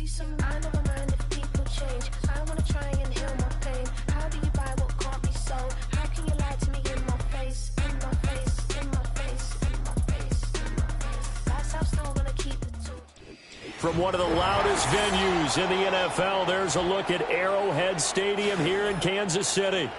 peace of mind, never mind if people change. I wanna try and heal my pain. How do you buy what can't be sold? How can you lie to me in my face, in my face, in my face, in my face, in my face? That's how I'm still gonna keep it too. From one of the loudest venues in the NFL, there's a look at Arrowhead Stadium here in Kansas City.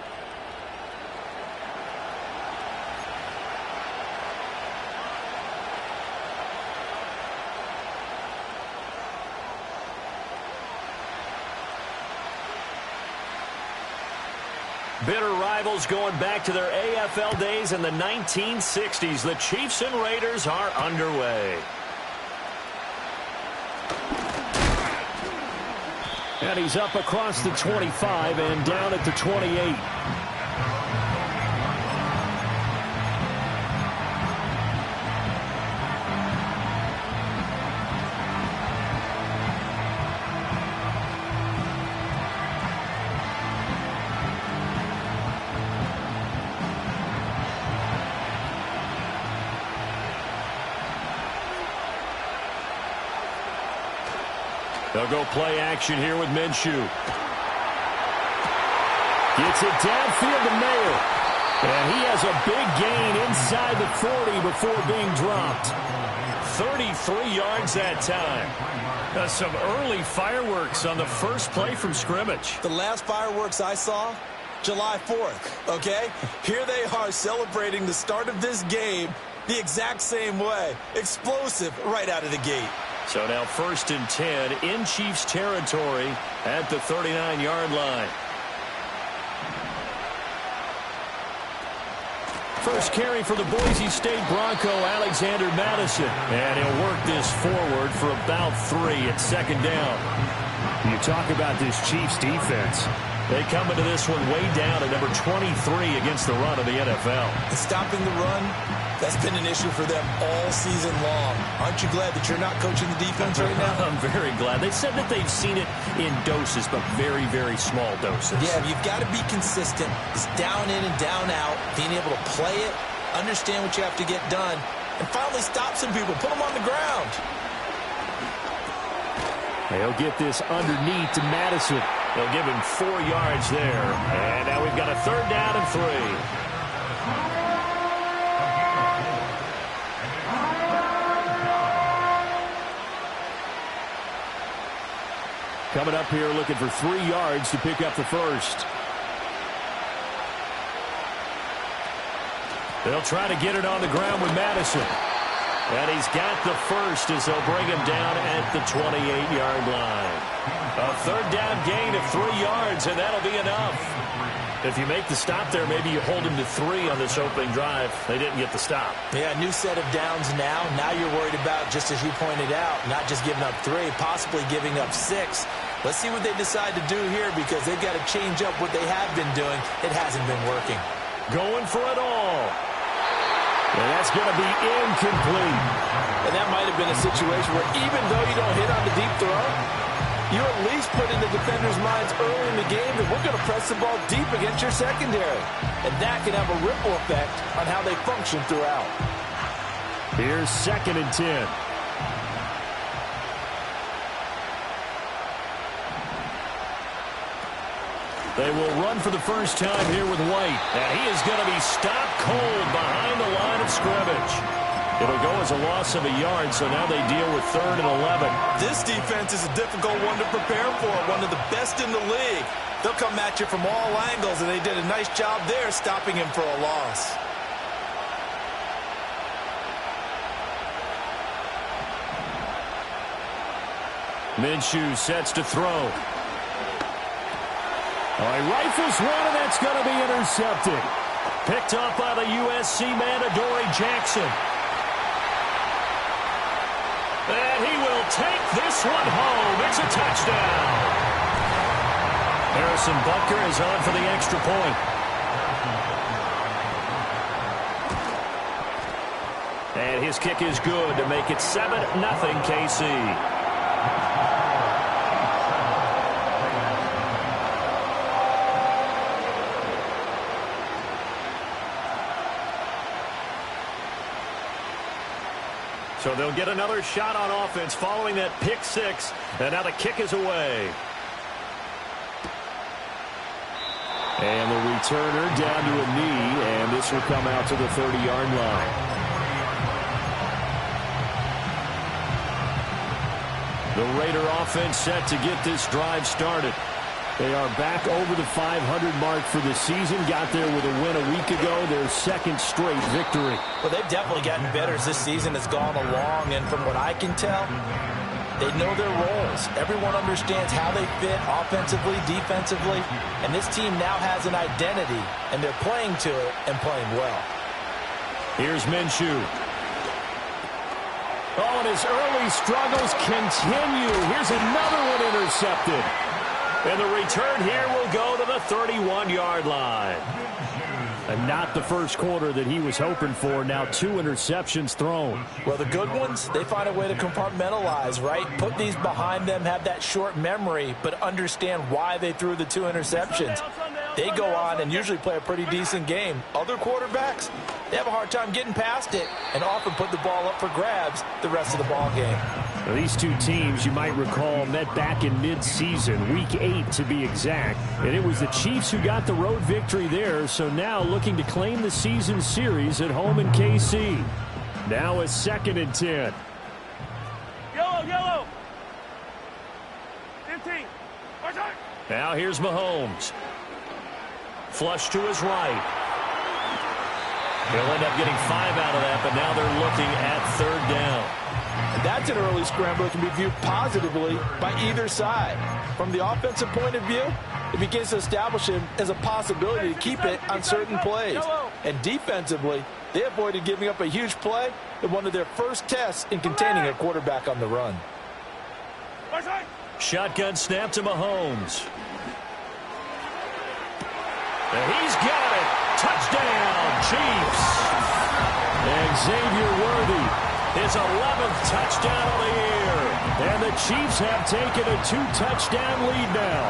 Bitter rivals going back to their AFL days in the 1960s. The Chiefs and Raiders are underway. And he's up across the 25 and down at the 28. They'll go play action here with Minshew. Gets it downfield to Mayer. And he has a big gain inside the 40 before being dropped. 33 yards that time. Some early fireworks on the first play from scrimmage. The last fireworks I saw, July 4th, okay? Here they are celebrating the start of this game the exact same way. Explosive right out of the gate. So now 1st and 10 in Chiefs territory at the 39-yard line. First carry for the Boise State Bronco, Alexander Madison. And he'll work this forward for about 3 at 2nd down. You talk about this Chiefs defense. They come into this one way down at number 23 against the run of the NFL. Stopping the run, that's been an issue for them all season long. Aren't you glad that you're not coaching the defense right now? I'm very glad. They said that they've seen it in doses, but very, very small doses. Yeah, you've got to be consistent. It's down in and down out, being able to play it, understand what you have to get done, and finally stop some people, put them on the ground. They'll get this underneath to Madison. They'll give him 4 yards there. And now we've got a 3rd down and 3. Coming up here looking for 3 yards to pick up the first. They'll try to get it on the ground with Madison. And he's got the first as they'll bring him down at the 28-yard line. A 3rd down gain of 3 yards, and that'll be enough. If you make the stop there, maybe you hold him to 3 on this opening drive. They didn't get the stop. Yeah, new set of downs now. Now you're worried about, just as you pointed out, not just giving up 3, possibly giving up 6. Let's see what they decide to do here because they've got to change up what they have been doing. It hasn't been working. Going for it all. And that's going to be incomplete. And that might have been a situation where even though you don't hit on the deep throw, you at least put in the defenders' minds early in the game that we're going to press the ball deep against your secondary. And that can have a ripple effect on how they function throughout. Here's 2nd and 10. They will run for the first time here with White. And he is going to be stopped cold behind the line of scrimmage. It'll go as a loss of a yard, so now they deal with 3rd and 11. This defense is a difficult one to prepare for, one of the best in the league. They'll come at you from all angles, and they did a nice job there stopping him for a loss. Minshew sets to throw. All right, rifles one, and that's going to be intercepted. Picked up by the USC man, Adoree Jackson. And he will take this one home. It's a touchdown. Harrison Butker is on for the extra point. And his kick is good to make it 7-0 KC. So they'll get another shot on offense following that pick six. And now the kick is away. And the returner down to a knee, and this will come out to the 30-yard line. The Raider offense set to get this drive started. They are back over the 500 mark for the season. Got there with a win a week ago, their second straight victory. Well, they've definitely gotten better as this season has gone along, and from what I can tell, they know their roles. Everyone understands how they fit offensively, defensively, and this team now has an identity, and they're playing to it and playing well. Here's Minshew. Oh, and his early struggles continue. Here's another one intercepted. And the return here will go to the 31-yard line. And not the first quarter that he was hoping for. Now 2 interceptions thrown. Well, the good ones, they find a way to compartmentalize, right? Put these behind them, have that short memory, but understand why they threw the 2 interceptions. They go on and usually play a pretty decent game. Other quarterbacks, they have a hard time getting past it and often put the ball up for grabs the rest of the ball game. Now, these two teams, you might recall, met back in mid-season, week 8 to be exact. And it was the Chiefs who got the road victory there, so now looking to claim the season series at home in KC. Now a 2nd and 10. Yellow. 15. Now here's Mahomes. Flush to his right. He'll end up getting 5 out of that, but now they're looking at 3rd down. And that's an early scramble that can be viewed positively by either side. From the offensive point of view, it begins to establish him as a possibility to keep it on certain plays. And defensively, they avoided giving up a huge play in one of their first tests in containing a quarterback on the run. Shotgun snap to Mahomes. And he's got it. Touchdown, Chiefs. And Xavier Worthy, his 11th touchdown of the year. And the Chiefs have taken a 2-touchdown lead now.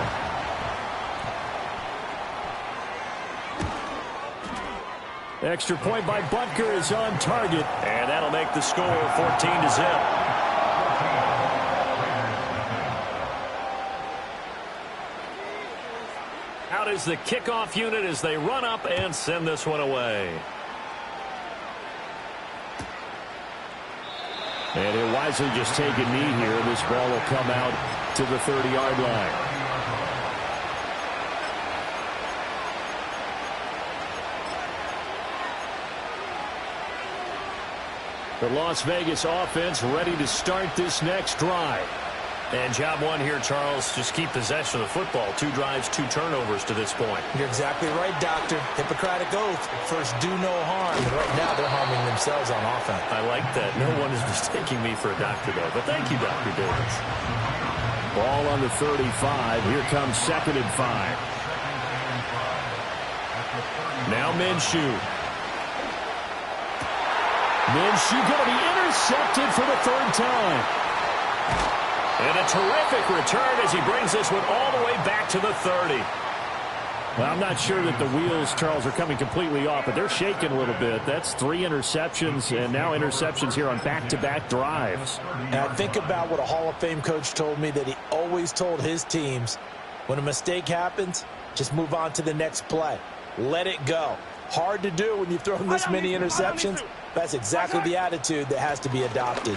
Extra point by Butker is on target. And that'll make the score 14-0. Out is the kickoff unit as they run up and send this one away. And he'll wisely just take a knee here, and this ball will come out to the 30-yard line. The Las Vegas offense ready to start this next drive. And job one here, Charles, just keep possession of the football. 2 drives, 2 turnovers to this point. You're exactly right, Doctor. Hippocratic oath. First, do no harm. And right now, they're harming themselves on offense. I like that. No one is mistaking me for a doctor, though. But thank you, Dr. Davis. Ball on the 35. Here comes 2nd and 5. Now Minshew. Minshew going to be intercepted for the 3rd time. And a terrific return as he brings this one all the way back to the 30. Well, I'm not sure that the wheels, Charles, are coming completely off, but they're shaking a little bit. That's 3 interceptions, and now interceptions here on back-to-back drives. And I think about what a Hall of Fame coach told me that he always told his teams, when a mistake happens, just move on to the next play. Let it go. Hard to do when you've thrown this many interceptions. That's exactly the attitude that has to be adopted.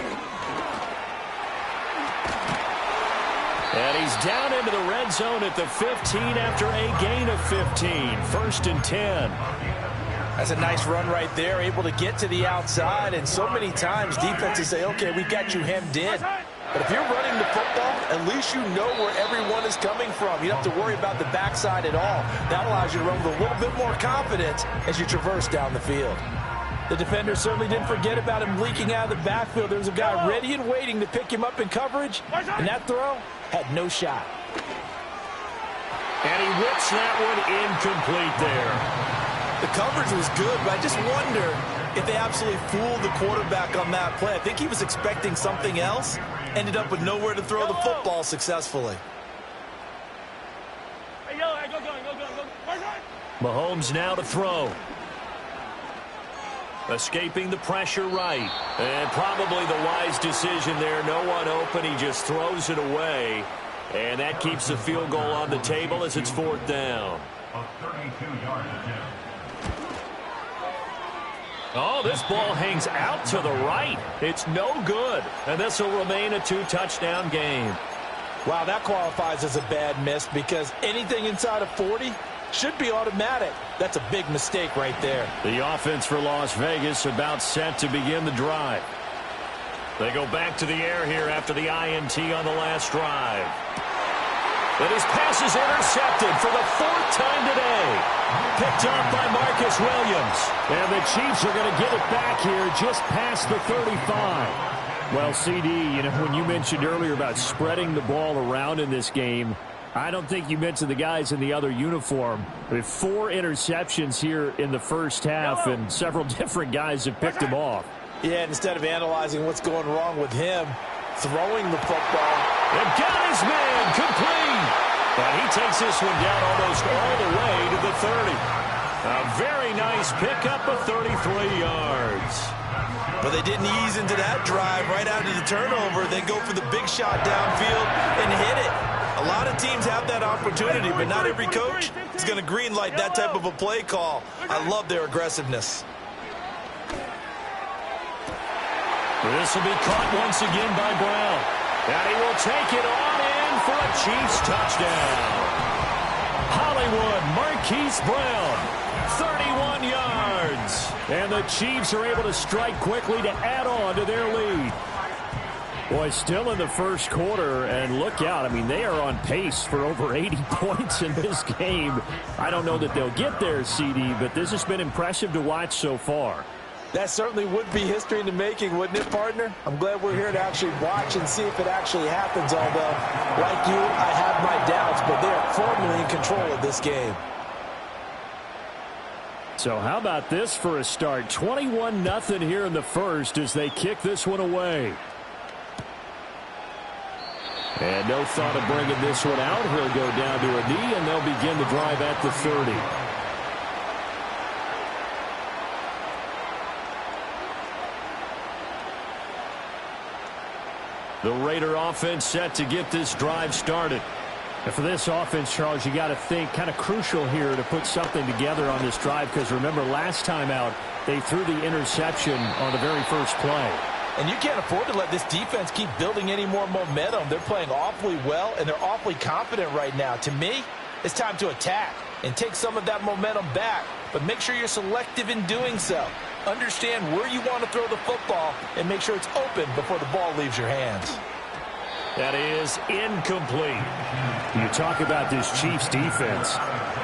And he's down into the red zone at the 15 after a gain of 15. 1st and 10. That's a nice run right there, able to get to the outside. And so many times defenses say, okay, we got you hemmed in. But if you're running the football, at least you know where everyone is coming from. You don't have to worry about the backside at all. That allows you to run with a little bit more confidence as you traverse down the field. The defender certainly didn't forget about him leaking out of the backfield. There's a guy ready and waiting to pick him up in coverage. And that throw had no shot. And he whips that one incomplete there. The coverage was good, but I just wonder if they absolutely fooled the quarterback on that play. I think he was expecting something else. Ended up with nowhere to throw the football successfully. Mahomes now to throw. Escaping the pressure right. And probably the wise decision there. No one open. He just throws it away. And that keeps the field goal on the table as it's 4th down. Oh, this ball hangs out to the right. It's no good. And this will remain a 2-touchdown game. Wow, that qualifies as a bad miss because anything inside of 40 should be automatic. That's a big mistake right there. The offense for Las Vegas about set to begin the drive. They go back to the air here after the INT on the last drive. But his pass is intercepted for the 4th time today. Picked up by Marcus Williams. And the Chiefs are going to get it back here just past the 35. Well, CD, you know, when you mentioned earlier about spreading the ball around in this game, I don't think you mentioned the guys in the other uniform. With 4 interceptions here in the first half, and several different guys have picked him off. Yeah, instead of analyzing what's going wrong with him, throwing the football. And got his man complete. But he takes this one down almost all the way to the 30. A very nice pickup of 33 yards. But they didn't ease into that drive right out of the turnover. They go for the big shot downfield and hit it. A lot of teams have that opportunity, but not every coach is going to green light that type of a play call. I love their aggressiveness. This will be caught once again by Brown. And he will take it on in for a Chiefs touchdown. Hollywood Marquise Brown, 31 yards. And the Chiefs are able to strike quickly to add on to their lead. Boy, still in the first quarter, and look out. I mean, they are on pace for over 80 points in this game. I don't know that they'll get there, CD, but this has been impressive to watch so far. That certainly would be history in the making, wouldn't it, partner? I'm glad we're here to actually watch and see if it actually happens, although, like you, I have my doubts, but they are firmly in control of this game. So how about this for a start? 21-0 here in the first as they kick this one away. And no thought of bringing this one out. He'll go down to a knee, and they'll begin the drive at the 30. The Raider offense set to get this drive started. And for this offense, Charles, you got to think kind of crucial here to put something together on this drive because remember last time out they threw the interception on the very first play. And you can't afford to let this defense keep building any more momentum. They're playing awfully well, and they're awfully confident right now. To me, it's time to attack and take some of that momentum back, but make sure you're selective in doing so. Understand where you want to throw the football and make sure it's open before the ball leaves your hands. That is incomplete. You talk about this Chiefs defense.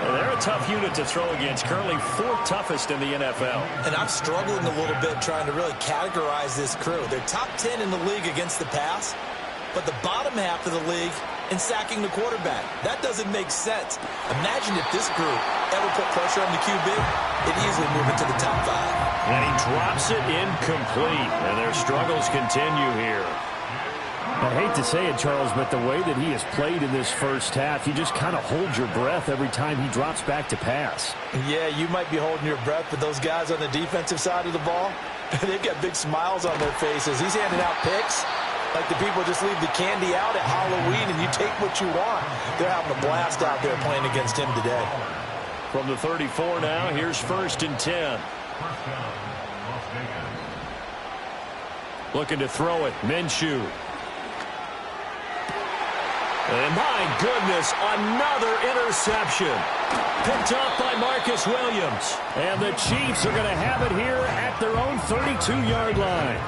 Well, they're a tough unit to throw against, currently 4th toughest in the NFL. And I'm struggling a little bit trying to really categorize this crew. They're top 10 in the league against the pass, but the bottom half of the league in sacking the quarterback. That doesn't make sense. Imagine if this group ever put pressure on the QB, it'd easily move into the top 5. And he drops it incomplete, and their struggles continue here. I hate to say it, Charles, but the way that he has played in this first half, you just kind of hold your breath every time he drops back to pass. Yeah, you might be holding your breath, but those guys on the defensive side of the ball, they've got big smiles on their faces. He's handing out picks like the people just leave the candy out at Halloween and you take what you want. They're having a blast out there playing against him today. From the 34 now, here's 1st and 10. Looking to throw it, Minshew. And my goodness, another interception. Picked up by Marcus Williams. And the Chiefs are going to have it here at their own 32-yard line.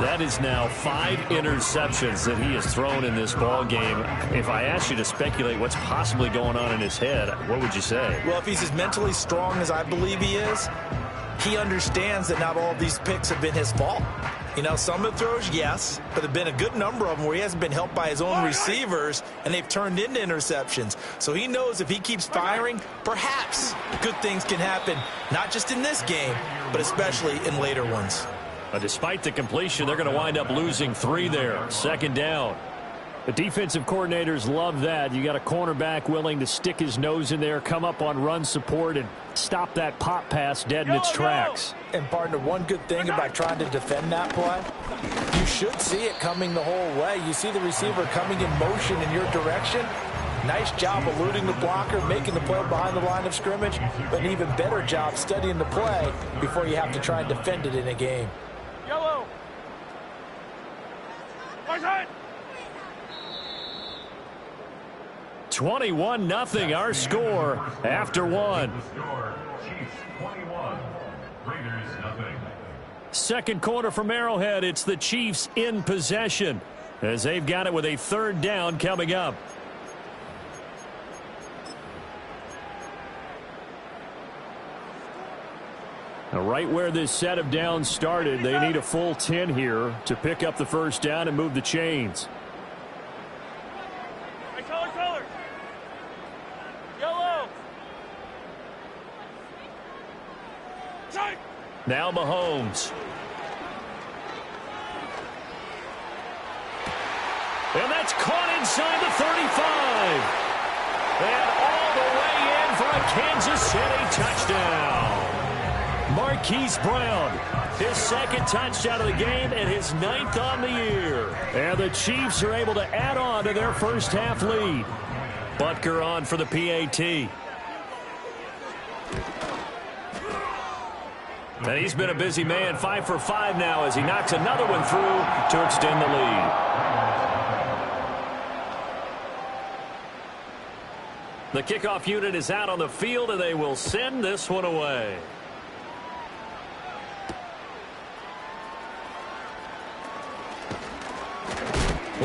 That is now 5 interceptions that he has thrown in this ball game. If I asked you to speculate what's possibly going on in his head, what would you say? Well, if he's as mentally strong as I believe he is, he understands that not all of these picks have been his fault. You know, some of the throws, yes, but there have been a good number of them where he hasn't been helped by his own receivers, and they've turned into interceptions. So he knows if he keeps firing, perhaps good things can happen, not just in this game, but especially in later ones. Despite the completion, they're going to wind up losing 3 there. 2nd down. The defensive coordinators love that. You got a cornerback willing to stick his nose in there, come up on run support, and stop that pop pass dead in its tracks. And partner, one good thing about trying to defend that play, you should see it coming the whole way. You see the receiver coming in motion in your direction. Nice job eluding the blocker, making the play behind the line of scrimmage, but an even better job studying the play before you have to try and defend it in a game. Yellow. 21-0 our score after one. Second quarter from Arrowhead. It's the Chiefs in possession as they've got it with a third down coming up. Now, right where this set of downs started, they need a full 10 here to pick up the first down and move the chains. Color. Yellow. Now Mahomes. And that's caught inside the 35. And all the way in for a Kansas City touchdown. Marquise Brown, his second touchdown of the game and his 9th on the year. And the Chiefs are able to add on to their first half lead. Butker on for the PAT. And he's been a busy man, 5 for 5 now as he knocks another one through to extend the lead. The kickoff unit is out on the field, and they will send this one away.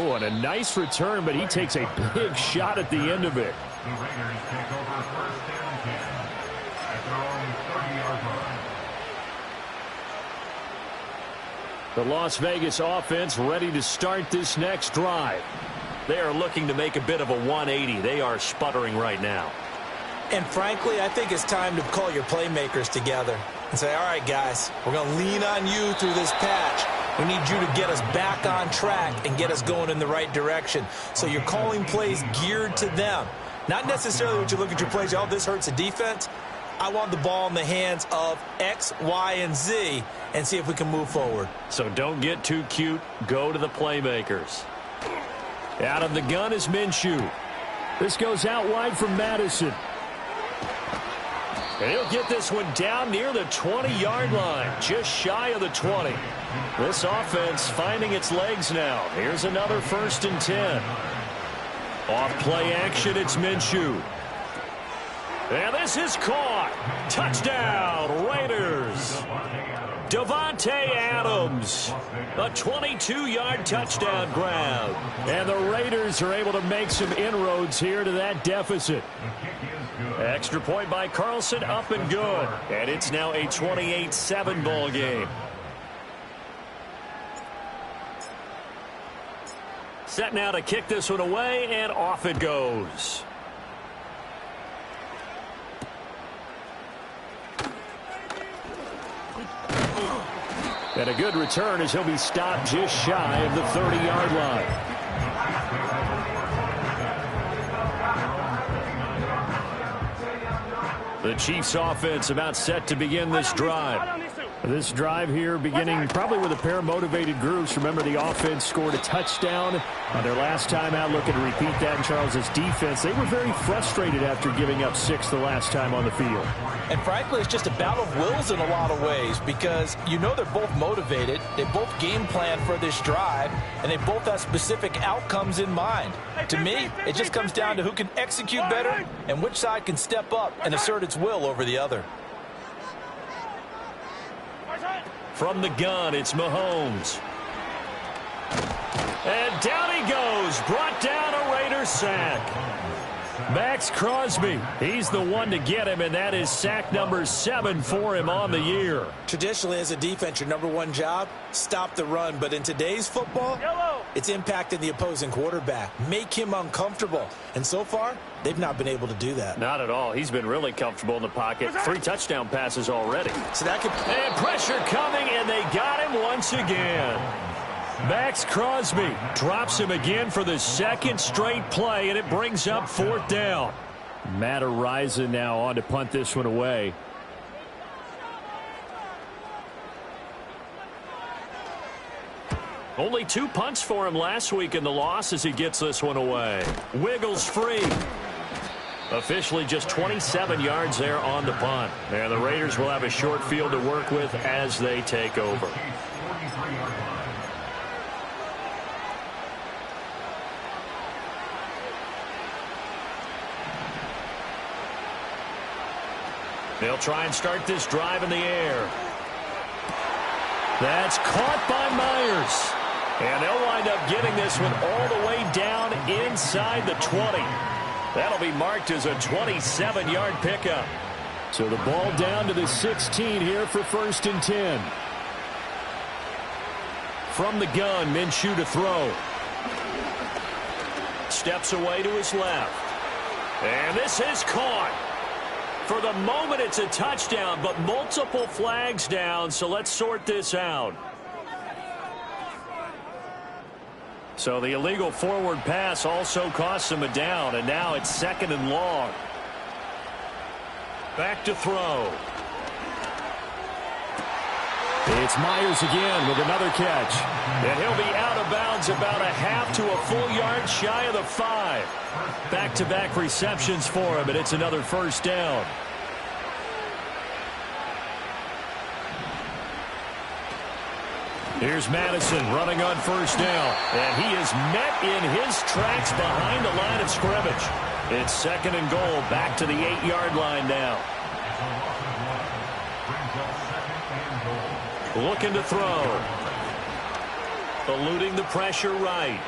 Oh, and a nice return, but he takes a big shot at the end of it. The Raiders take over first and 10 at their own 30-yard line. The Las Vegas offense ready to start this next drive. They are looking to make a bit of a 180. They are sputtering right now. And frankly, I think it's time to call your playmakers together and say, all right, guys, we're going to lean on you through this patch. We need you to get us back on track and get us going in the right direction. So you're calling plays geared to them. Not necessarily what you look at your plays, oh, this hurts the defense. I want the ball in the hands of X, Y, and Z and see if we can move forward. So don't get too cute. Go to the playmakers. Out of the gun is Minshew. This goes out wide from Madison. And he'll get this one down near the 20-yard line, just shy of the 20. This offense finding its legs now. Here's another 1st and 10. Off play action, it's Minshew. And this is caught. Touchdown, Raiders. Davante Adams, a 22-yard touchdown grab. And the Raiders are able to make some inroads here to that deficit. Extra point by Carlson, up and good. And it's now a 28-7 ball game. Set now to kick this one away, and off it goes. And a good return as he'll be stopped just shy of the 30-yard line. The Chiefs offense about set to begin this drive. This drive here beginning probably with a pair of motivated groups. Remember, the offense scored a touchdown on their last time out. Looking to repeat that in Charles's defense. They were very frustrated after giving up 6 the last time on the field. And frankly, it's just a battle of wills in a lot of ways because you know they're both motivated. They both game plan for this drive, and they both have specific outcomes in mind. To me, it just comes down to who can execute better and which side can step up and assert its will over the other. From the gun, it's Mahomes. And down he goes. Brought down a Raider sack. Max Crosby, he's the one to get him, and that is sack number 7 for him on the year. Traditionally, as a defense, your #1 job, stop the run. But in today's football, it's impacting the opposing quarterback. Make him uncomfortable. And so far, they've not been able to do that. Not at all. He's been really comfortable in the pocket. 3 touchdown passes already. So that could... And pressure coming, and they got him once again. Max Crosby drops him again for the second straight play, and it brings up 4th down. Matt Araiza now on to punt this one away. Only 2 punts for him last week in the loss as he gets this one away. Wiggles free. Officially just 27 yards there on the punt. And the Raiders will have a short field to work with as they take over. They'll try and start this drive in the air. That's caught by Myers. And they'll wind up getting this one all the way down inside the 20. That'll be marked as a 27-yard pickup. So the ball down to the 16 here for 1st and 10. From the gun, Minshew to throw. Steps away to his left. And this is caught. For the moment, it's a touchdown, but multiple flags down, so let's sort this out. So the illegal forward pass also costs him a down, and now it's 2nd and long. Back to throw. It's Myers again with another catch. And he'll be out of bounds about a half to a full yard shy of the 5. Back-to-back receptions for him, and it's another 1st down. Here's Madison running on 1st down. And he is met in his tracks behind the line of scrimmage. It's 2nd and goal, back to the 8-yard line now. Looking to throw. Eluding the pressure right.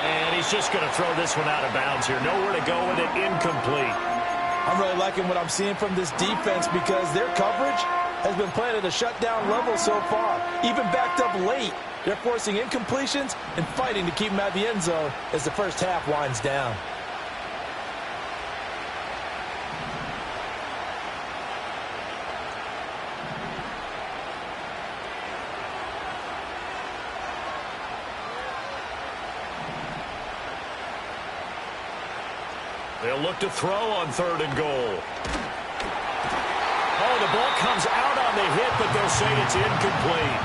And he's just going to throw this one out of bounds here. Nowhere to go with it, incomplete. I'm really liking what I'm seeing from this defense because their coverage has been playing at a shutdown level so far. Even backed up late, they're forcing incompletions and fighting to keep them out of the end zone as the first half winds down. They'll look to throw on 3rd and goal. Oh, the ball comes out on the hit, but they'll say it's incomplete.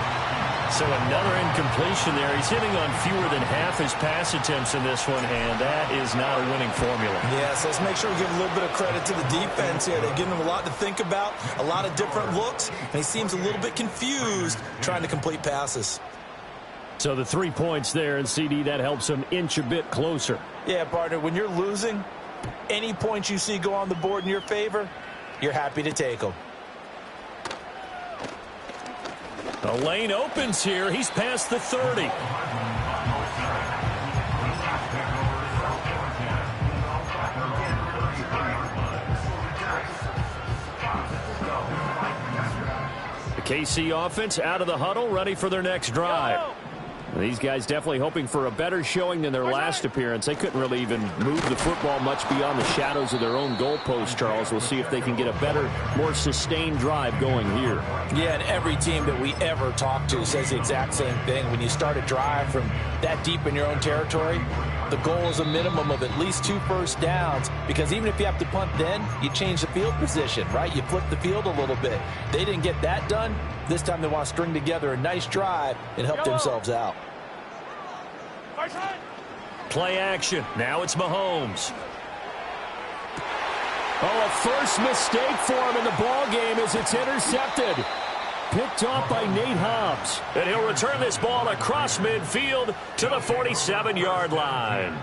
So another incompletion there. He's hitting on fewer than half his pass attempts in this one, and that is not a winning formula. Yes, let's make sure we give a little bit of credit to the defense here. They're giving him a lot to think about, a lot of different looks, and he seems a little bit confused trying to complete passes. So the 3 points there, and CD, that helps him inch a bit closer. Yeah, partner, when you're losing, any points you see go on the board in your favor, you're happy to take them. The lane opens here. He's past the 30. The KC offense out of the huddle, ready for their next drive. These guys definitely hoping for a better showing than their last appearance. They couldn't really even move the football much beyond the shadows of their own goalpost, Charles. We'll see if they can get a better, more sustained drive going here. Yeah, and every team that we ever talk to says the exact same thing. When you start a drive from that deep in your own territory, the goal is a minimum of at least 2 first downs, because even if you have to punt then, you change the field position, right? You flip the field a little bit. They didn't get that done. This time they want to string together a nice drive and help themselves out. Play action. Now it's Mahomes. Oh, a first mistake for him in the ball game as it's intercepted. Picked off by Nate Hobbs. And he'll return this ball across midfield to the 47-yard line.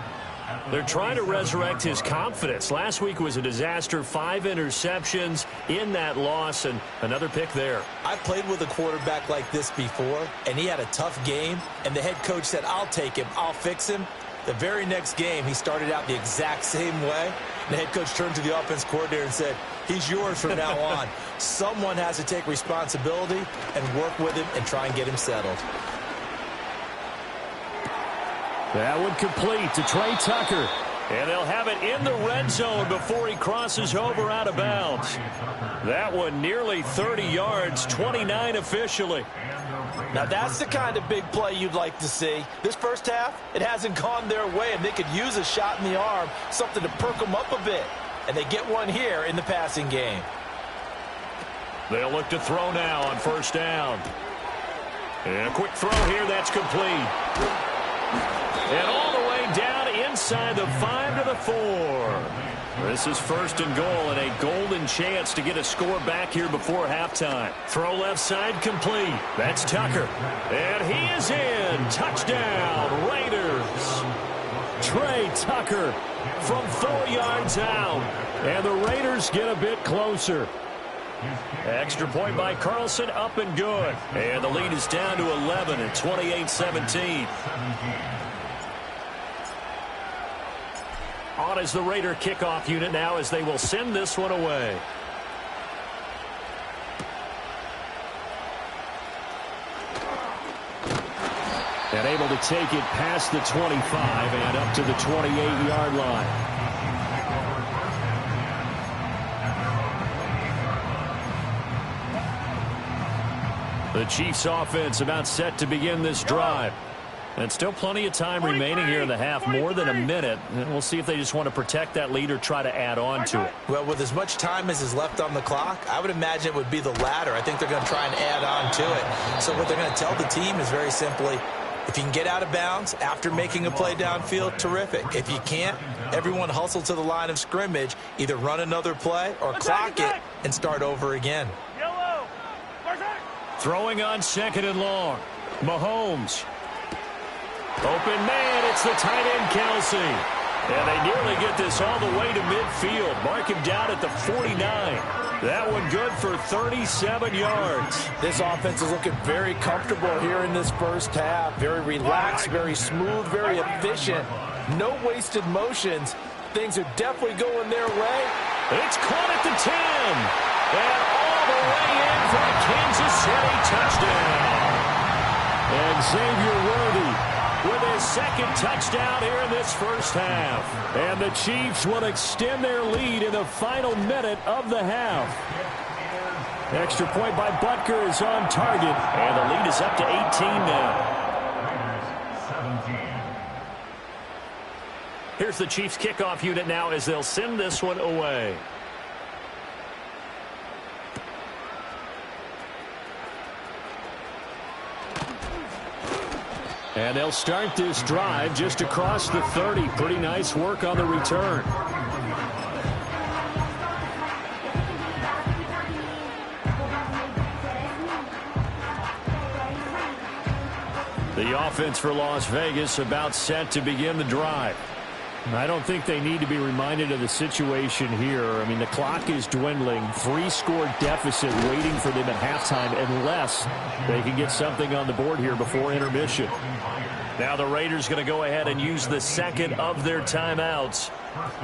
They're trying to resurrect his confidence. Last week was a disaster. 5 interceptions in that loss, and another pick there. I played with a quarterback like this before, and he had a tough game, and the head coach said, I'll take him, I'll fix him. The very next game, he started out the exact same way. And the head coach turned to the offense coordinator and said, he's yours from now on. Someone has to take responsibility and work with him and try and get him settled. That would complete to Trey Tucker. And they'll have it in the red zone before he crosses over out of bounds. That one nearly 30 yards, 29 officially. Now that's the kind of big play you'd like to see. This first half, it hasn't gone their way, and they could use a shot in the arm, something to perk them up a bit. And they get one here in the passing game. They'll look to throw now on first down. And a quick throw here, that's complete. And all the way down inside the 5 to the 4. This is first and goal, and a golden chance to get a score back here before halftime. Throw left side complete. That's Tucker. And he is in. Touchdown, Raiders. Trey Tucker from 4 yards out. And the Raiders get a bit closer. Extra point by Carlson, up and good. And the lead is down to 11 at 28-17. On is the Raider kickoff unit now as they will send this one away. And able to take it past the 25 and up to the 28-yard line. The Chiefs offense about set to begin this drive. And still plenty of time remaining here in the half, more than a minute. And we'll see if they just want to protect that lead or try to add on to it. Well, with as much time as is left on the clock, I would imagine it would be the latter. I think they're going to try and add on to it. So what they're going to tell the team is very simply, if you can get out of bounds after making a play downfield, terrific. If you can't, everyone hustle to the line of scrimmage, either run another play or clock it and start over again. Throwing on second and long. Mahomes. Open man, it's the tight end, Kelsey. And they nearly get this all the way to midfield. Mark him down at the 49. That one good for 37 yards. This offense is looking very comfortable here in this first half. Very relaxed, very smooth, very efficient. No wasted motions. Things are definitely going their way. It's caught at the 10. And all the way in for a Kansas City touchdown. And Xavier Worthy with his second touchdown here in this first half. And the Chiefs will extend their lead in the final minute of the half. Extra point by Butker is on target. And the lead is up to 18 now. Here's the Chiefs kickoff unit now as they'll send this one away. And they'll start this drive just across the 30. Pretty nice work on the return. The offense for Las Vegas about set to begin the drive. I don't think they need to be reminded of the situation here. I mean, the clock is dwindling. 3-score deficit waiting for them at halftime unless they can get something on the board here before intermission. Now the Raiders going to go ahead and use the second of their timeouts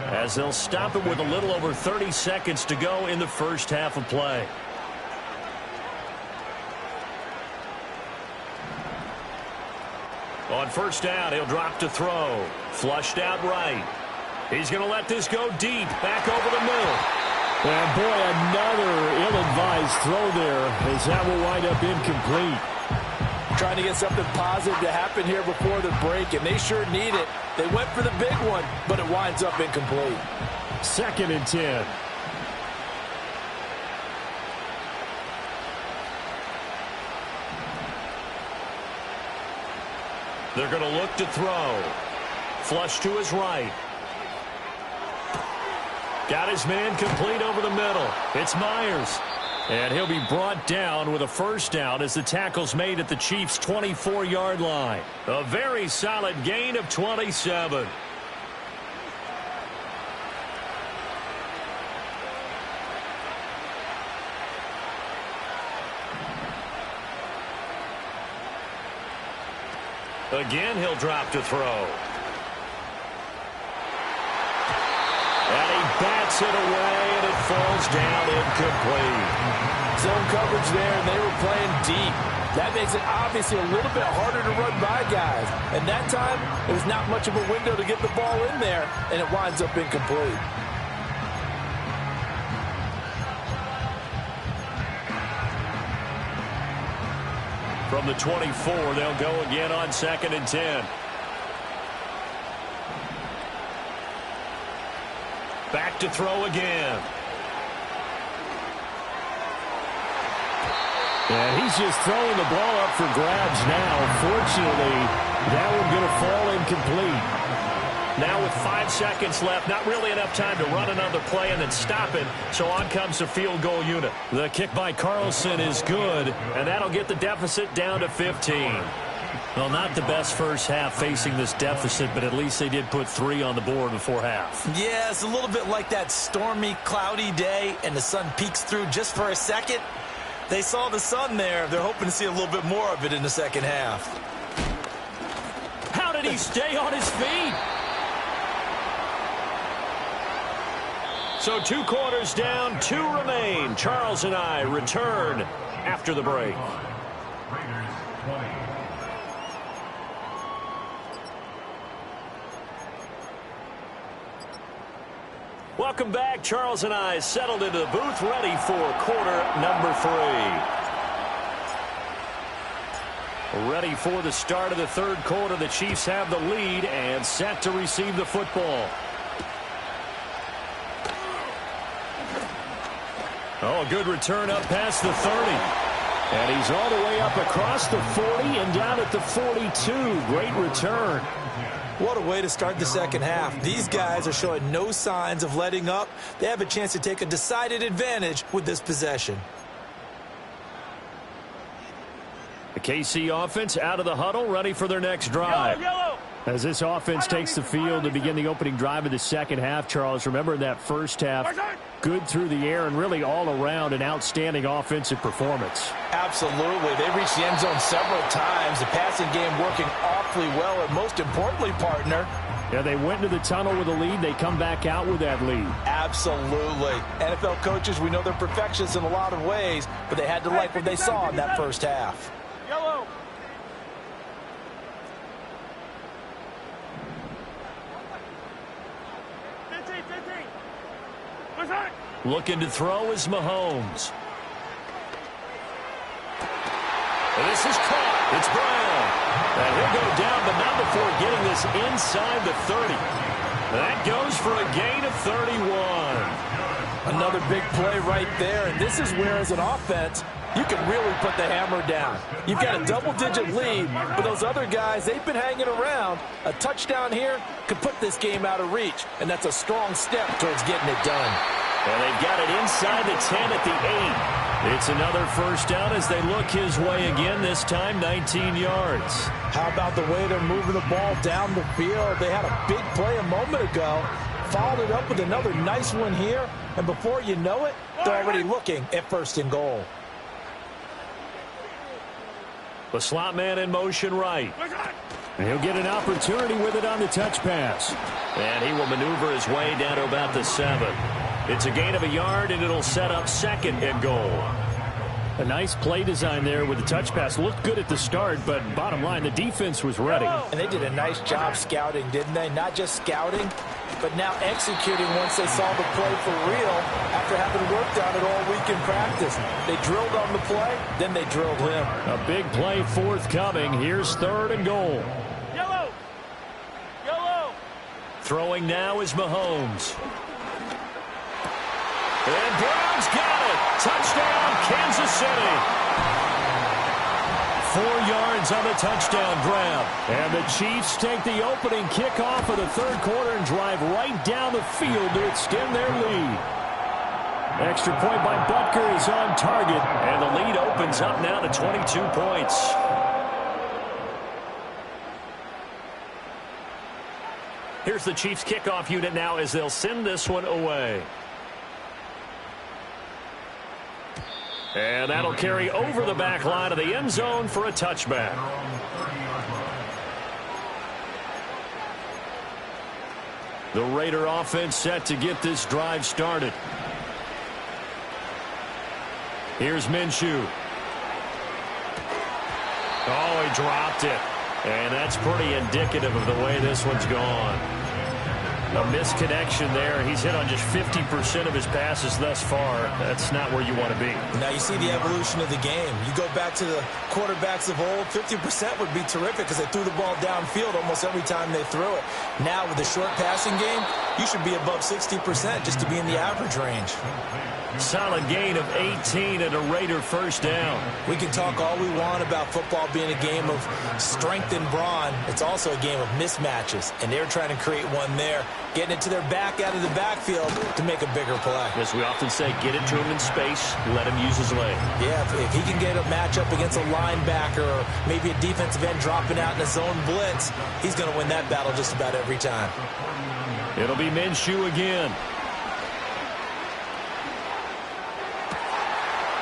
as they'll stop it with a little over 30 seconds to go in the first half of play. On first down, he'll drop to throw. Flushed out right. He's going to let this go deep, back over the middle. And boy, another ill-advised throw there as that will wind up incomplete. Trying to get something positive to happen here before the break, and they sure need it. They went for the big one, but it winds up incomplete. 2nd and 10. They're going to look to throw. Flush to his right. Got his man complete over the middle. It's Myers. And he'll be brought down with a first down as the tackle's made at the Chiefs' 24-yard line. A very solid gain of 27. Again, he'll drop to throw. And he bats it away, and it falls down incomplete. Zone coverage there, and they were playing deep. That makes it obviously a little bit harder to run by guys. And that time, it was not much of a window to get the ball in there, and it winds up incomplete. From the 24, they'll go again on 2nd and 10. Back to throw again. And he's just throwing the ball up for grabs now. Fortunately, that one going to fall incomplete. Now with 5 seconds left, not really enough time to run another play and then stop it, so on comes the field goal unit. The kick by Carlson is good, and that'll get the deficit down to 15. Well, not the best first half facing this deficit, but at least they did put 3 on the board before half. Yeah, it's a little bit like that stormy, cloudy day, and the sun peeks through just for a second. They saw the sun there. They're hoping to see a little bit more of it in the second half. How did he stay on his feet? So 2 quarters down, 2 remain. Charles and I return after the break. Raiders 20. Welcome back. Charles and I settled into the booth, ready for quarter number 3. Ready for the start of the 3rd quarter. The Chiefs have the lead and set to receive the football. Oh, a good return up past the 30. And he's all the way up across the 40 and down at the 42. Great return. What a way to start the second half. These guys are showing no signs of letting up. They have a chance to take a decided advantage with this possession. The KC offense out of the huddle, ready for their next drive. As this offense takes the field to begin the opening drive of the second half, Charles, remember in that first half, good through the air and really all around an outstanding offensive performance. Absolutely. They reached the end zone several times. The passing game working awfully well, and most importantly, partner, yeah, they went into the tunnel with a lead. They come back out with that lead. absolutely. NFL coaches, we know they're perfectionists in a lot of ways, but they had to like what they saw in that first half. Yellow. Looking to throw is Mahomes. And this is caught. It's Brown. And he'll go down, but not before getting this inside the 30. That goes for a gain of 31. Another big play right there, and this is where, as an offense, you can really put the hammer down. You've got a double-digit lead, but those other guys, they've been hanging around. A touchdown here could put this game out of reach, and that's a strong step towards getting it done. And they've got it inside the 10 at the 8. It's another first down as they look his way again, this time 19 yards. How about the way they're moving the ball down the field? They had a big play a moment ago, followed it up with another nice one here, and before you know it, they're already looking at 1st and goal. The slot man in motion right. And he'll get an opportunity with it on the touch pass. And he will maneuver his way down to about the 7. It's a gain of a yard, and it'll set up 2nd and goal. A nice play design there with the touch pass. Looked good at the start, but bottom line, the defense was ready. And they did a nice job scouting, didn't they? Not just scouting, but now executing once they saw the play for real after having worked on it all week in practice. They drilled on the play, then they drilled him. A big play forthcoming. Here's 3rd and goal. Yellow. Yellow. Throwing now is Mahomes. And Brown's got it. Touchdown, Kansas City. 4 yards on the touchdown grab. And the Chiefs take the opening kickoff of the 3rd quarter and drive right down the field to extend their lead. Extra point by Butker is on target. And the lead opens up now to 22 points. Here's the Chiefs kickoff unit now as they'll send this one away. And that'll carry over the back line of the end zone for a touchback. The Raider offense set to get this drive started. Here's Minshew. Oh, he dropped it. And that's pretty indicative of the way this one's gone. A misconnection there. He's hit on just 50% of his passes thus far. That's not where you want to be. Now you see the evolution of the game. You go back to the quarterbacks of old, 50% would be terrific because they threw the ball downfield almost every time they threw it. Now with the short passing game, you should be above 60% just to be in the average range. Solid gain of 18 and a Raider first down. We can talk all we want about football being a game of strength and brawn. It's also a game of mismatches, and they're trying to create one there, getting it to their back out of the backfield to make a bigger play. As we often say, get it to him in space, let him use his leg. Yeah, if he can get a matchup against a linebacker or maybe a defensive end dropping out in a zone blitz, he's going to win that battle just about every time. It'll be Minshew again.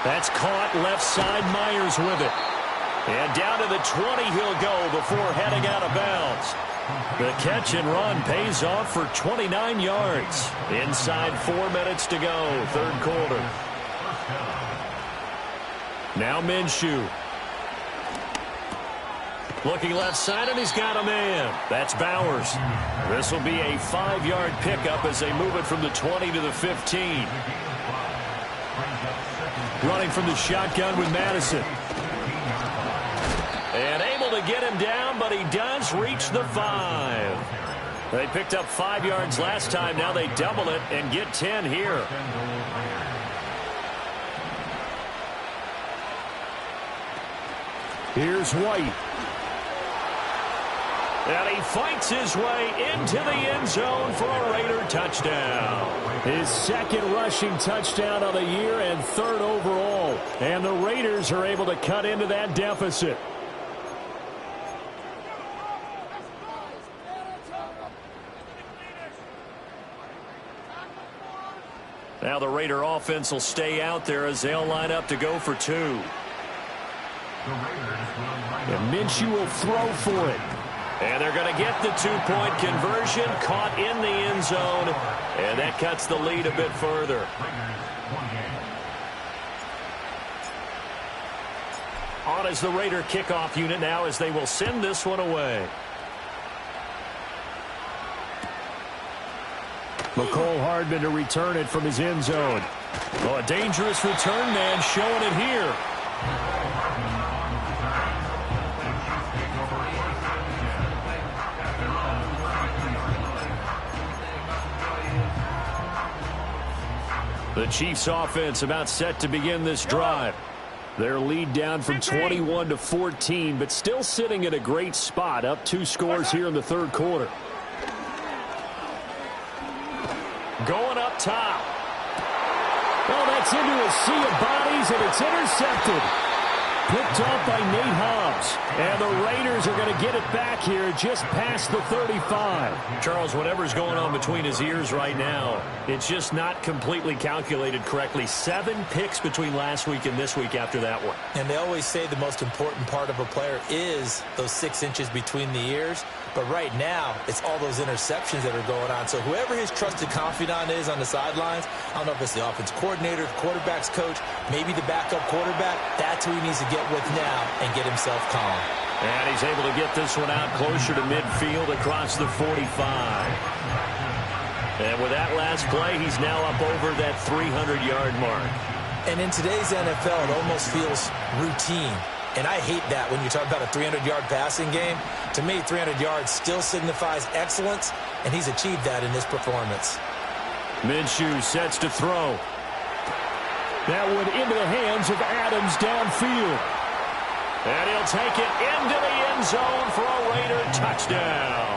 That's caught left side. Myers with it. And down to the 20 he'll go before heading out of bounds. The catch and run pays off for 29 yards. Inside 4 minutes to go, third quarter. Now Minshew. Looking left side, and he's got a man. That's Bowers. This will be a 5-yard pickup as they move it from the 20 to the 15. Running from the shotgun with Madison. And able to get him down, but he does reach the 5. They picked up 5 yards last time. Now they double it and get 10 here. Here's White. And he fights his way into the end zone for a Raider touchdown. His second rushing touchdown of the year and third overall. And the Raiders are able to cut into that deficit. Now the Raider offense will stay out there as they'll line up to go for 2. And Minshew will throw for it. And they're going to get the 2-point conversion, caught in the end zone, and that cuts the lead a bit further. On is the Raider kickoff unit now as they will send this one away. McCole Hardman to return it from his end zone. Oh, a dangerous return man showing it here. The Chiefs offense about set to begin this drive. Their lead down from 21 to 14, but still sitting at a great spot, up 2 scores here in the third quarter. Going up top. Well, that's into a sea of bodies, and it's intercepted. Picked off by Nate Hobbs. And the Raiders are going to get it back here just past the 35. Charles, whatever's going on between his ears right now, it's just not completely calculated correctly. 7 picks between last week and this week after that one. And they always say the most important part of a player is those 6 inches between the ears. But right now, it's all those interceptions that are going on. So whoever his trusted confidant is on the sidelines, I don't know if it's the offense coordinator, the quarterback's coach, maybe the backup quarterback, that's who he needs to get with now and get himself calm. And he's able to get this one out closer to midfield across the 45. And with that last play, he's now up over that 300-yard mark. And in today's NFL, it almost feels routine. And I hate that when you talk about a 300-yard passing game. To me, 300 yards still signifies excellence, and he's achieved that in this performance. Minshew sets to throw. That one into the hands of Adams downfield. And he'll take it into the end zone for a Raider touchdown.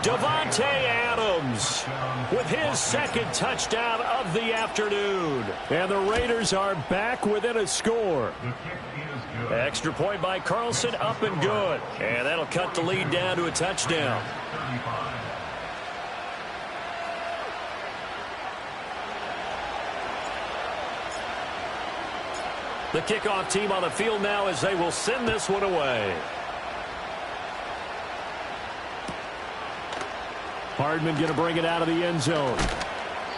Davante Adams with his second touchdown of the afternoon. And the Raiders are back within a score. Extra point by Carlson, up and good. And that'll cut the lead down to a touchdown. The kickoff team on the field now as they will send this one away. Hardman going to bring it out of the end zone.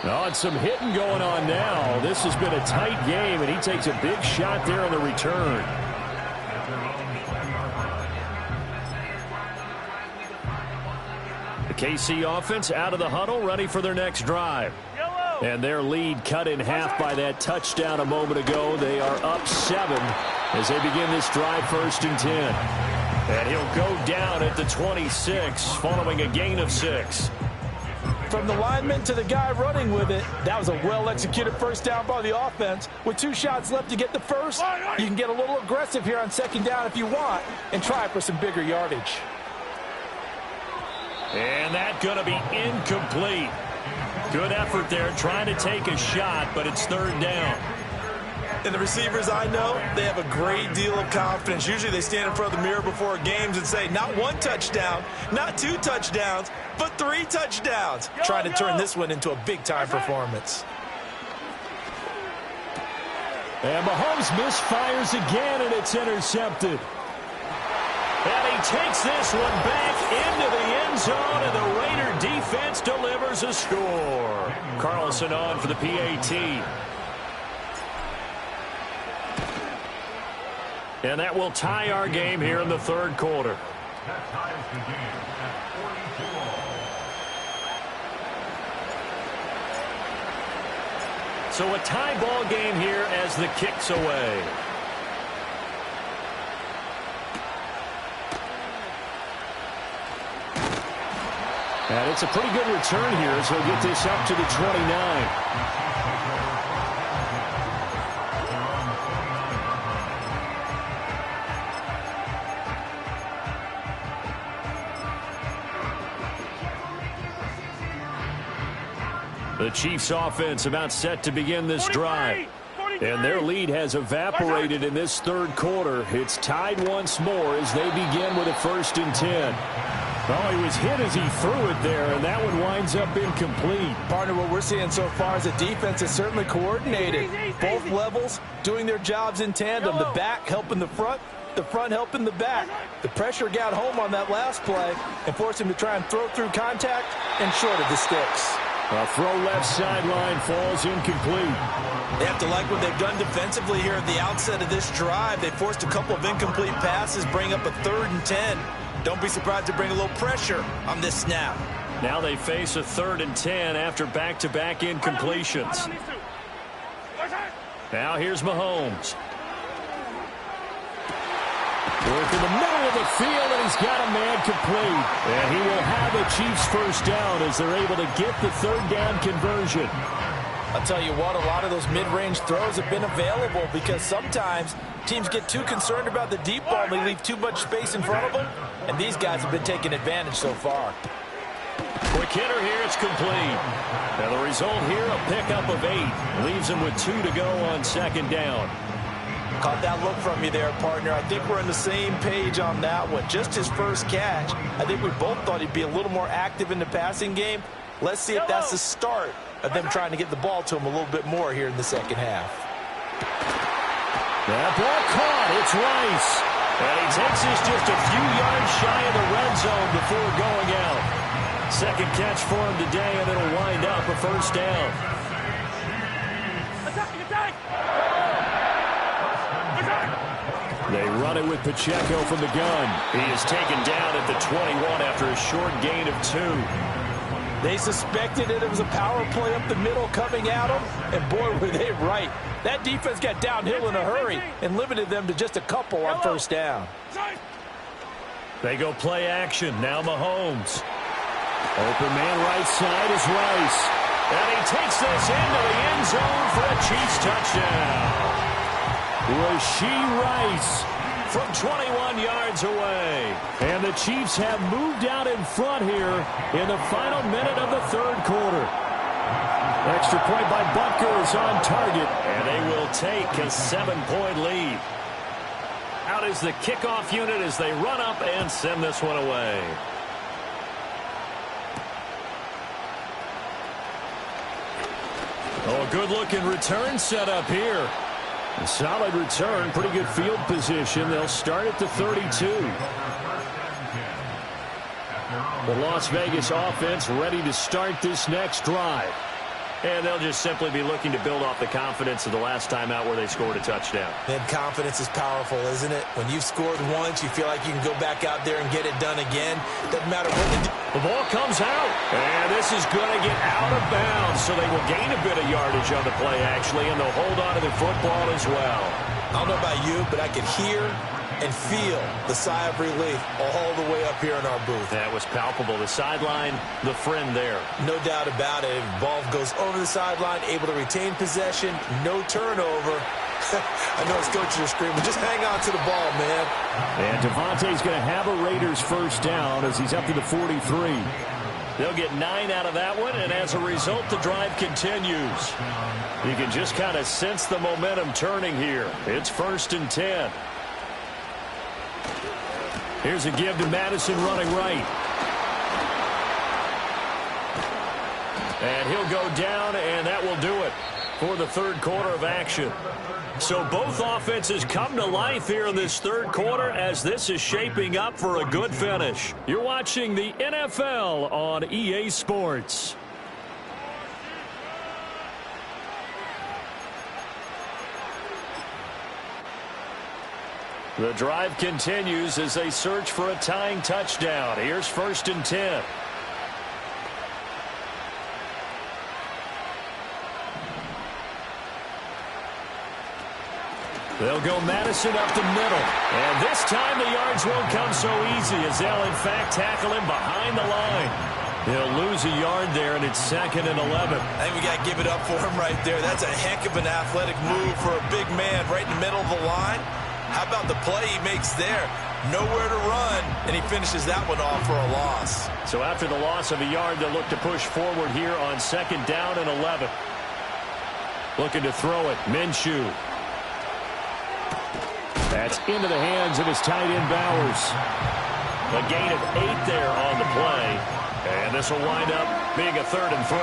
Oh, and some hitting going on now. This has been a tight game, and he takes a big shot there on the return. The KC offense out of the huddle, ready for their next drive. And their lead cut in half by that touchdown a moment ago. They are up 7 as they begin this drive, 1st and 10. And he'll go down at the 26 following a gain of 6. From the lineman to the guy running with it, that was a well-executed first down by the offense. With 2 shots left to get the first, you can get a little aggressive here on 2nd down if you want and try for some bigger yardage. And that's going to be incomplete. Good effort there trying to take a shot, but it's 3rd down. And the receivers I know, they have a great deal of confidence. Usually they stand in front of the mirror before games and say, not 1 touchdown, not 2 touchdowns, but 3 touchdowns. Trying to turn this one into a big-time performance. And Mahomes misfires again, and it's intercepted. And he takes this one back into the end zone, and the Raider defense delivers a score. Carlson on for the PAT. And that will tie our game here in the 3rd quarter. That ties the game at 42 all. So a tie ball game here as the kick's away. And it's a pretty good return here, so he'll get this up to the 29. The Chiefs offense about set to begin this drive. And their lead has evaporated in this 3rd quarter. It's tied once more as they begin with a 1st and 10. Oh, he was hit as he threw it there, and that one winds up incomplete. Partner, what we're seeing so far is the defense is certainly coordinated. Both levels doing their jobs in tandem. The back helping the front helping the back. The pressure got home on that last play and forced him to try and throw through contact and short of the sticks. A throw left sideline falls incomplete. They have to like what they've done defensively here at the outset of this drive. They forced a couple of incomplete passes, bring up a 3rd and 10. Don't be surprised to bring a little pressure on this snap. Now they face a 3rd and 10 after back-to-back incompletions. Now here's Mahomes. Work in the middle of the field, and he's got a man complete. And he will have a Chiefs 1st down as they're able to get the 3rd down conversion. I'll tell you what, a lot of those mid-range throws have been available because sometimes teams get too concerned about the deep ball and they leave too much space in front of them, and these guys have been taking advantage so far. Quick hitter here, it's complete. Now the result here, a pickup of 8. Leaves him with 2 to go on 2nd down. Caught that look from you there, partner. I think we're on the same page on that one. Just his first catch. I think we both thought he'd be a little more active in the passing game. Let's see if that's the start of them trying to get the ball to him a little bit more here in the 2nd half. That ball caught. It's Rice. And he takes this just a few yards shy of the red zone before going out. 2nd catch for him today, and it'll wind up a 1st down. They run it with Pacheco from the gun. He is taken down at the 21 after a short gain of 2. They suspected it was a power play up the middle coming at them, and boy, were they right. That defense got downhill in a hurry and limited them to just a couple on 1st down. They go play action. Now Mahomes. Open man right side is Rice. And he takes this into the end zone for a Chiefs touchdown. Rashee Rice from 21 yards away. And the Chiefs have moved out in front here in the final minute of the 3rd quarter. Extra point by Butker is on target. And they will take a 7-point lead. Out is the kickoff unit as they run up and send this one away. Oh, good-looking return set up here. A solid return, pretty good field position. They'll start at the 32. The Las Vegas offense ready to start this next drive. And they'll just simply be looking to build off the confidence of the last time out where they scored a touchdown. And confidence is powerful, isn't it? When you've scored once, you feel like you can go back out there and get it done again. Doesn't matter what you do. The ball comes out, and this is going to get out of bounds, so they will gain a bit of yardage on the play, actually, and they'll hold on to the football as well. I don't know about you, but I could hear and feel the sigh of relief all the way up here in our booth. That was palpable. The sideline, the friend there. No doubt about it. Ball goes over the sideline, able to retain possession, no turnover. I know his coaches are screaming, just hang on to the ball, man. And Devontae's going to have a Raiders first down as he's up to the 43. They'll get 9 out of that one, and as a result, the drive continues. You can just kind of sense the momentum turning here. It's 1st and 10. Here's a give to Madison running right. And he'll go down, and that will do it for the third quarter of action. So both offenses come to life here in this third quarter as this is shaping up for a good finish. You're watching the NFL on EA Sports. The drive continues as they search for a tying touchdown. Here's 1st and 10. They'll go Madison up the middle. And this time the yards won't come so easy as they'll, in fact, tackle him behind the line. They'll lose a yard there, and it's 2nd and 11. I think we got to give it up for him right there. That's a heck of an athletic move for a big man right in the middle of the line. How about the play he makes there? Nowhere to run, and he finishes that one off for a loss. So after the loss of a yard, they'll look to push forward here on 2nd down and 11. Looking to throw it. Minshew. That's into the hands of his tight end, Bowers. A gain of 8 there on the play. And this will wind up being a 3rd and 3.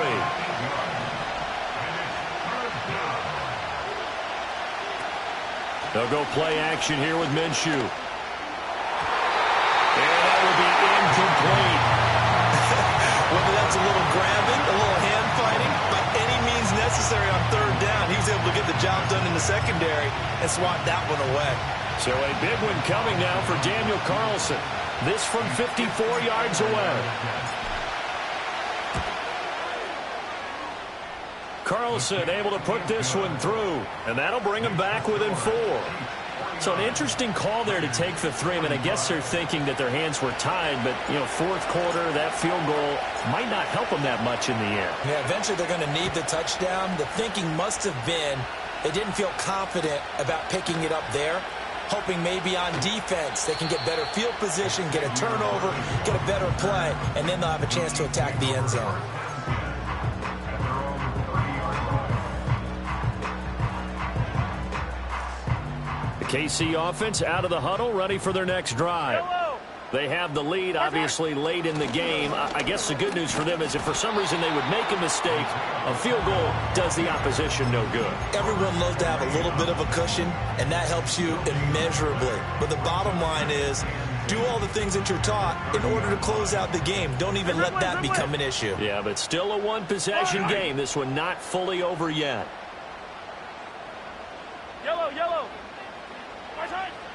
They'll go play action here with Minshew. And that will be incomplete. Whether that's a little grabbing, a little hand fighting, by any means necessary on 3rd down, he was able to get the job done in the secondary and swat that one away. So a big one coming now for Daniel Carlson. This from 54 yards away. Carlson able to put this one through, and that'll bring him back within 4. So an interesting call there to take the 3. I mean, I guess they're thinking that their hands were tied, but, you know, 4th quarter, that field goal might not help them that much in the air. Yeah, eventually they're going to need the touchdown. The thinking must have been they didn't feel confident about picking it up there, hoping maybe on defense they can get better field position, get a turnover, get a better play, and then they'll have a chance to attack the end zone. KC offense out of the huddle, ready for their next drive. They have the lead, obviously, late in the game. I guess the good news for them is if for some reason they would make a mistake, a field goal does the opposition no good. Everyone loves to have a little bit of a cushion, and that helps you immeasurably. But the bottom line is, do all the things that you're taught in order to close out the game. Don't even let that become an issue. Yeah, but still a one-possession game. This one not fully over yet. Yellow.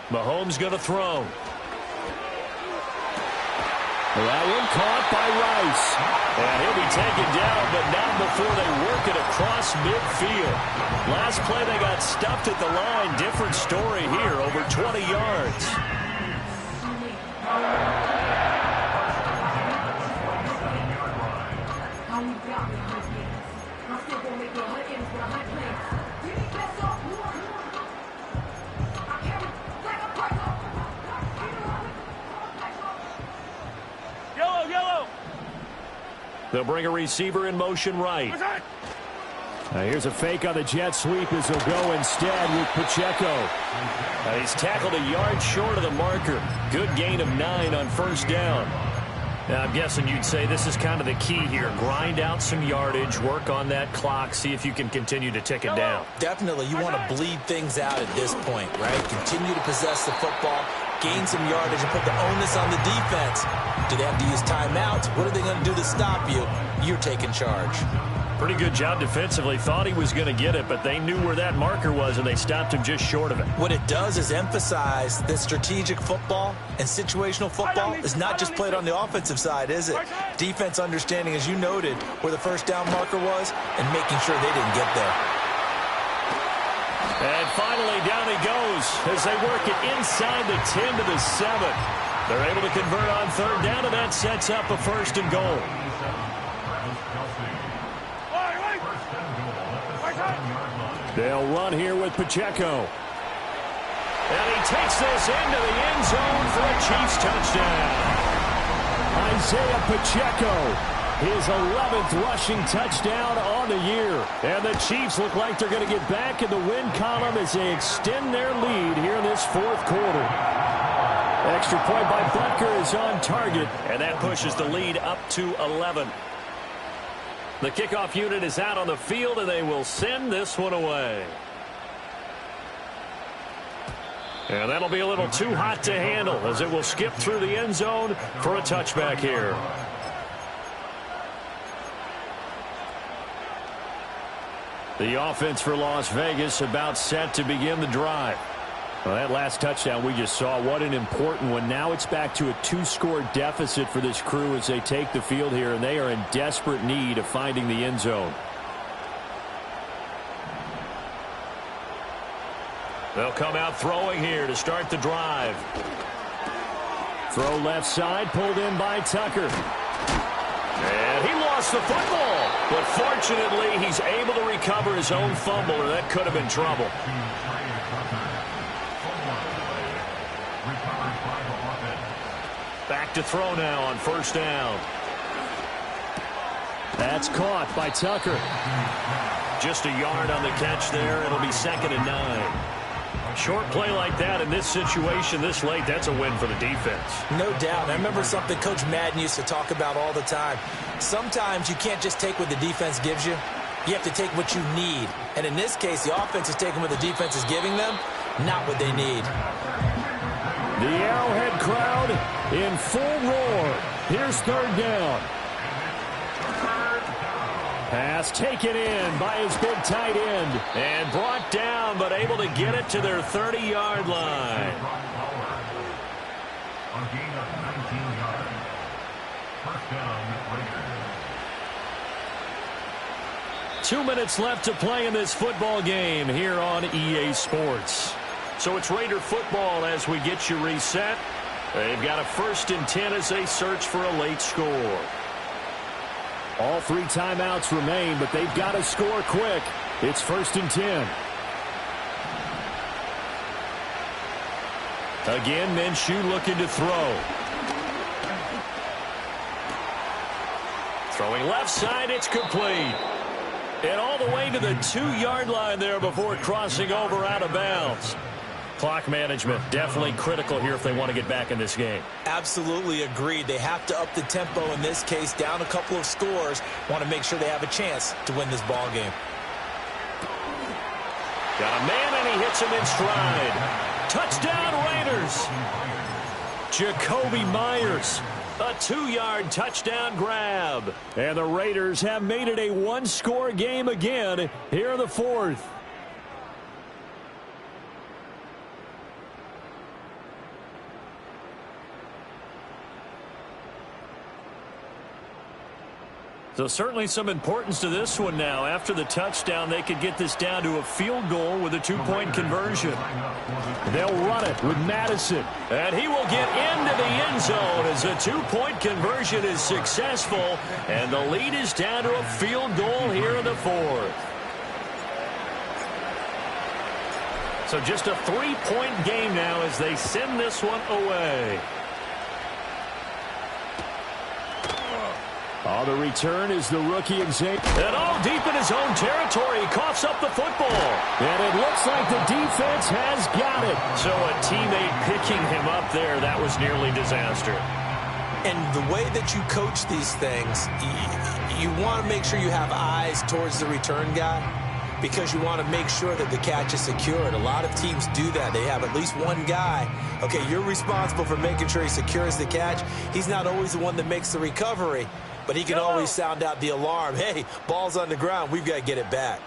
Mahomes going to throw. That one caught by Rice. And he'll be taken down, but not before they work it across midfield. Last play, they got stuffed at the line. Different story here, over 20 yards. Yellow. They'll bring a receiver in motion right. Here's a fake on the jet sweep as they'll go instead with Pacheco. He's tackled a yard short of the marker. Good gain of 9 on 1st down. Now, I'm guessing you'd say this is kind of the key here. Grind out some yardage, work on that clock, see if you can continue to tick it down. Definitely, you want to bleed things out at this point, right? Continue to possess the football, gain some yardage, and put the onus on the defense. Do they have to use timeouts? What are they going to do to stop you? You're taking charge. Pretty good job defensively. Thought he was going to get it, but they knew where that marker was, and they stopped him just short of it. What it does is emphasize that strategic football and situational football is not just played on the offensive side, is it? Defense understanding, as you noted, where the first down marker was and making sure they didn't get there. And finally, down he goes as they work it inside the 10 to the 7. They're able to convert on third down, and that sets up a first and goal. They'll run here with Pacheco. And he takes this into the end zone for a Chiefs touchdown. Isaiah Pacheco, his 11th rushing touchdown on the year. And the Chiefs look like they're going to get back in the win column as they extend their lead here in this fourth quarter. Extra point by Butker is on target. And that pushes the lead up to 11. The kickoff unit is out on the field, and they will send this one away. And that'll be a little too hot to handle as it will skip through the end zone for a touchback here. The offense for Las Vegas about set to begin the drive. Well, that last touchdown we just saw, what an important one. Now it's back to a 2-score deficit for this crew as they take the field here, and they are in desperate need of finding the end zone. They'll come out throwing here to start the drive. Throw left side, pulled in by Tucker. And he lost the football. But fortunately, he's able to recover his own fumble, or that could have been trouble. Back to throw now on first down. That's caught by Tucker. Just a yard on the catch there. It'll be 2nd and 9. Short play like that in this situation this late, that's a win for the defense. No doubt. I remember something Coach Madden used to talk about all the time. Sometimes you can't just take what the defense gives you. You have to take what you need. And in this case, the offense is taking what the defense is giving them, not what they need. The Arrowhead crowd in full roar. Here's third down. Pass taken in by his big tight end. And brought down, but able to get it to their 30-yard line. A gain of 19 yards. First down, Raiders. 2 minutes left to play in this football game here on EA Sports. So it's Raider football as we get you reset. They've got a 1st and 10 as they search for a late score. All 3 timeouts remain, but they've got to score quick. It's 1st and 10. Again, Minshew looking to throw. Throwing left side, it's complete. And all the way to the 2-yard line there before crossing over out of bounds. Clock management definitely critical here if they want to get back in this game. Absolutely agreed. They have to up the tempo in this case, down a couple of scores. Want to make sure they have a chance to win this ball game. Got a man, and he hits him in stride. Touchdown, Raiders. Jacoby Myers. A 2-yard touchdown grab. And the Raiders have made it a 1-score game again here in the 4th. So certainly some importance to this one now. After the touchdown, they could get this down to a field goal with a 2-point conversion. They'll run it with Madison. And he will get into the end zone as a 2-point conversion is successful. And the lead is down to a field goal here in the 4th. So just a 3-point game now as they send this one away. Oh, the return is the rookie Ncaa24. And all deep in his own territory, he coughs up the football. And it looks like the defense has got it. So a teammate picking him up there, that was nearly disaster. And the way that you coach these things, you want to make sure you have eyes towards the return guy because you want to make sure that the catch is secured. A lot of teams do that. They have at least one guy. Okay, you're responsible for making sure he secures the catch. He's not always the one that makes the recovery. but he can always sound out the alarm. Hey, ball's on the ground. We've got to get it back.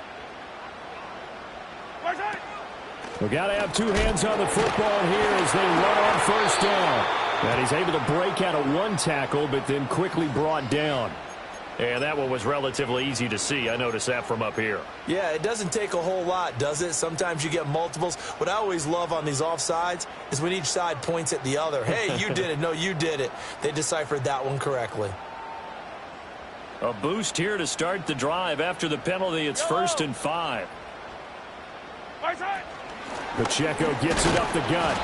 We've got to have two hands on the football here as they run on first down. And he's able to break out of one tackle, but then quickly brought down. And that one was relatively easy to see. I noticed that from up here. Yeah, it doesn't take a whole lot, does it? Sometimes you get multiples. What I always love on these offsides is when each side points at the other. Hey, you did it. No, you did it. They deciphered that one correctly. A boost here to start the drive. After the penalty, it's 1st and 5. Pacheco gets it up the gut.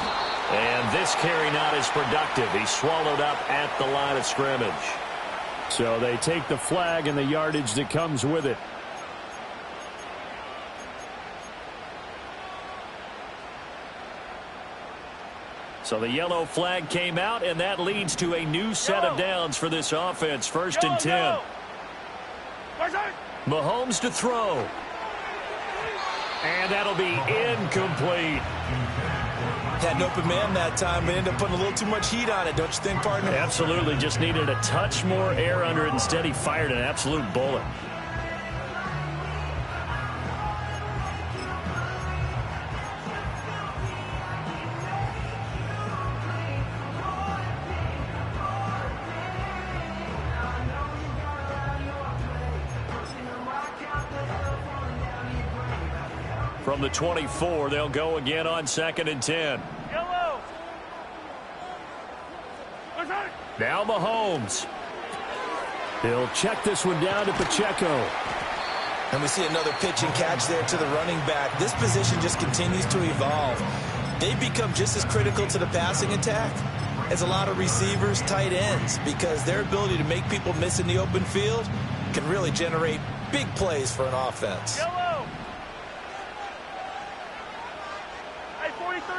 And this carry not as productive. He's swallowed up at the line of scrimmage. So they take the flag and the yardage that comes with it. So the yellow flag came out, and that leads to a new set of downs for this offense. 1st and 10. Mahomes to throw. And that'll be incomplete. Had an open man that time, but ended up putting a little too much heat on it, don't you think, partner? Absolutely. Just needed a touch more air under it. Instead, he fired an absolute bullet. From the 24, they'll go again on 2nd and 10. Yellow. Now Mahomes. He'll check this one down to Pacheco. And we see another pitch and catch there to the running back. This position just continues to evolve. They become just as critical to the passing attack as a lot of receivers, tight ends, because their ability to make people miss in the open field can really generate big plays for an offense. Yellow. Hey, 43.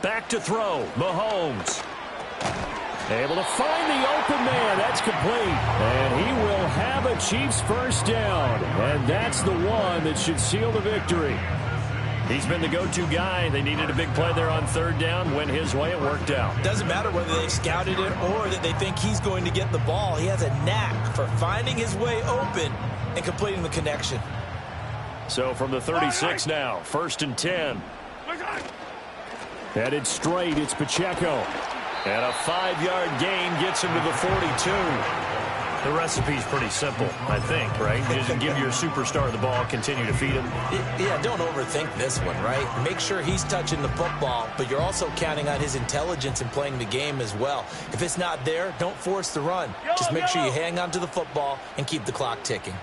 Back to throw. Mahomes. Able to find the open man. That's complete. And he will have a Chiefs first down. And that's the one that should seal the victory. He's been the go-to guy. They needed a big play there on 3rd down. Went his way. It worked out. Doesn't matter whether they scouted it or that they think he's going to get the ball. He has a knack for finding his way open and completing the connection. So from the 36 now, 1st and 10. Headed straight, it's Pacheco. And a 5-yard gain gets him to the 42. The recipe's pretty simple, I think, right? Just give your superstar the ball, continue to feed him. Yeah, don't overthink this one, right? Make sure he's touching the football, but you're also counting on his intelligence in playing the game as well. If it's not there, don't force the run. Just make sure you hang on to the football and keep the clock ticking.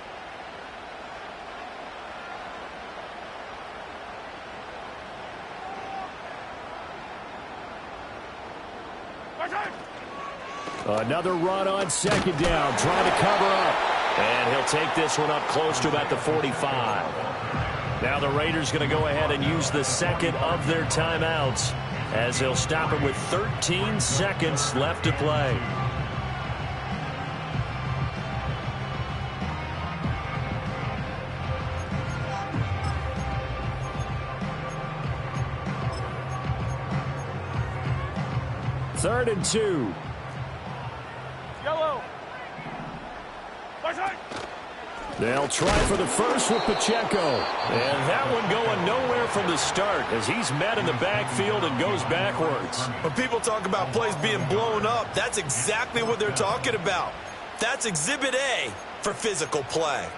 Another run on 2nd down, trying to cover up. And he'll take this one up close to about the 45. Now the Raiders going to go ahead and use the second of their timeouts as they'll stop it with 13 seconds left to play. Third and 2. Yellow. They'll try for the first with Pacheco. And that one going nowhere from the start as he's met in the backfield and goes backwards. When people talk about plays being blown up, that's exactly what they're talking about. That's Exhibit A for physical play.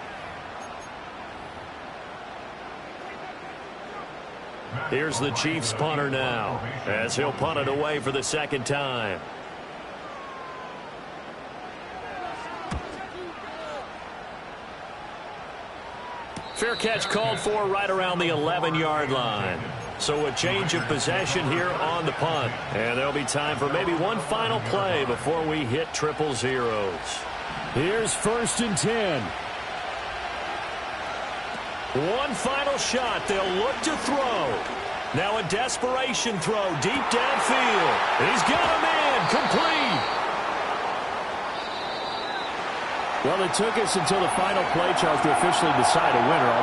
Here's the Chiefs punter now as he'll punt it away for the 2nd time. Fair catch called for right around the 11-yard line. So a change of possession here on the punt. And there'll be time for maybe one final play before we hit 000. Here's 1st and 10. One final shot. They'll look to throw. Now a desperation throw deep downfield. He's got a man complete. Well, it took us until the final play, Charles, to officially decide a winner, although